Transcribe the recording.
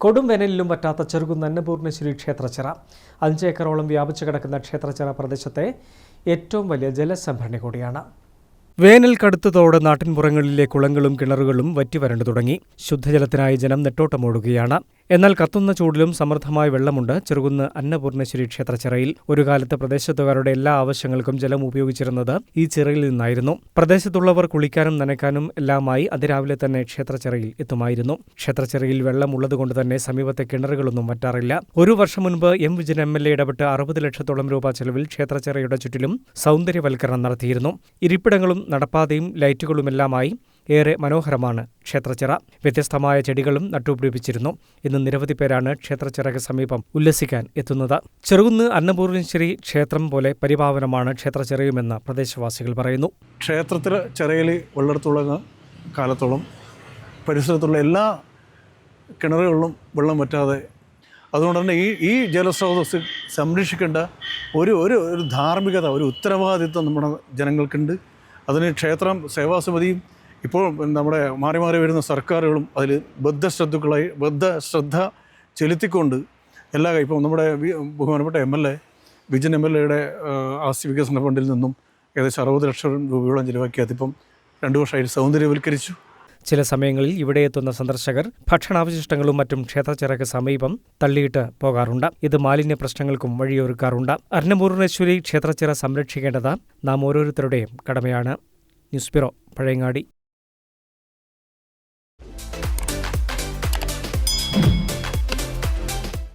കൊടും വേനലിലും പറ്റാത്ത ചെറുകുന്ന് അന്നപൂർണേശ്വരി ക്ഷേത്രച്ചിറ 5 ഏക്കറോളം വ്യാപിച്ചു കിടക്കുന്ന ക്ഷേത്രച്ചിറ പ്രദേശത്തെ ഏറ്റവും വലിയ ജലസംഭരണി കൂടിയാണ്. വേനൽ കടുത്തതോടെ നാട്ടിൻപുറങ്ങളിലെ കുളങ്ങളും കിണറുകളും വറ്റിവരണ്ടു തുടങ്ങി. ശുദ്ധജലത്തിനായി ജനം നെട്ടോട്ടമോടുകയാണ്. എന്നാൽ കത്തുന്ന ചൂടിലും സമൃദ്ധമായ വെള്ളമുണ്ട് ചെറുകുന്ന് അന്നപൂർണേശ്വരി ക്ഷേത്രച്ചിറയിൽ. ഒരു കാലത്ത് പ്രദേശത്തുകാരുടെ എല്ലാ ആവശ്യങ്ങൾക്കും ജലം ഉപയോഗിച്ചിരുന്നത് ഈ ചിറയിൽ നിന്നായിരുന്നു. പ്രദേശത്തുള്ളവർ കുളിക്കാനും നനയ്ക്കാനും എല്ലാമായി അതിരാവിലെ തന്നെ ക്ഷേത്രച്ചിറയിൽ എത്തുമായിരുന്നു. ക്ഷേത്രച്ചിറയിൽ വെള്ളം ഉള്ളതുകൊണ്ട് തന്നെ സമീപത്തെ കിണറുകളൊന്നും വറ്റാറില്ല. ഒരു വർഷം മുൻപ് എം വിജയൻ MLA ഇടപെട്ട് 60 ലക്ഷത്തോളം രൂപ ചെലവിൽ ക്ഷേത്രച്ചിറയുടെ ചുറ്റിലും സൗന്ദര്യവൽക്കരണം നടത്തിയിരുന്നു. ഇരിപ്പിടങ്ങളും നടപ്പാതയും ലൈറ്റുകളുമെല്ലാമായി ഏറെ മനോഹരമാണ് ക്ഷേത്രച്ചിറ. വ്യത്യസ്തമായ ചെടികളും നട്ടുപിടിപ്പിച്ചിരുന്നു. ഇന്ന് നിരവധി പേരാണ് ക്ഷേത്രച്ചിറയ്ക്ക് സമീപം ഉല്ലസിക്കാൻ എത്തുന്നത്. ചെറുകുന്ന് അന്നപൂർണേശ്വരി ക്ഷേത്രം പോലെ പരിപാവനമാണ് ക്ഷേത്രച്ചിറയുമെന്ന് പ്രദേശവാസികൾ പറയുന്നു. ക്ഷേത്രത്തിലെ ചിറയിൽ വെള്ളത്തുള്ള കാലത്തോളം പരിസരത്തുള്ള എല്ലാ കിണറുകളിലും വെള്ളം വറ്റാതെ, അതുകൊണ്ട് തന്നെ ഈ ജലസ്രോതസ് സംരക്ഷിക്കേണ്ട ഒരു ധാർമ്മികത, ഒരു ഉത്തരവാദിത്വം നമ്മുടെ ജനങ്ങൾക്കുണ്ട്. അതിന് ക്ഷേത്രം സേവാസമിതിയും ഇപ്പോൾ നമ്മുടെ മാറി മാറി വരുന്ന സർക്കാരുകളും അതിൽ ബദ്ധശ്രദ്ധ ചെലുത്തിക്കൊണ്ട് ഇപ്പോൾ നമ്മുടെ ബഹുമാനപ്പെട്ട MLA വിജയൻ MLAയുടെ ആസ്തി വികസന ഫണ്ടിൽ നിന്നും ഏകദേശം 60 ലക്ഷം രൂപയോളം ചിലവാക്കി അതിപ്പം 2 വർഷമായിട്ട് സൗന്ദര്യവൽക്കരിച്ചു. ചില സമയങ്ങളിൽ ഇവിടെ എത്തുന്ന സന്ദർശകർ ഭക്ഷണാവശിഷ്ടങ്ങളും മറ്റും ക്ഷേത്രച്ചിറയ്ക്ക് സമീപം തള്ളിയിട്ട് പോകാറുണ്ട്. ഇത് മാലിന്യ പ്രശ്നങ്ങൾക്കും വഴിയൊരുക്കാറുണ്ട്. അന്നപൂർണേശ്വരി ക്ഷേത്രച്ചിറ സംരക്ഷിക്കേണ്ടത് നാം ഓരോരുത്തരുടെയും കടമയാണ്. News bureau, Pazhayangadi.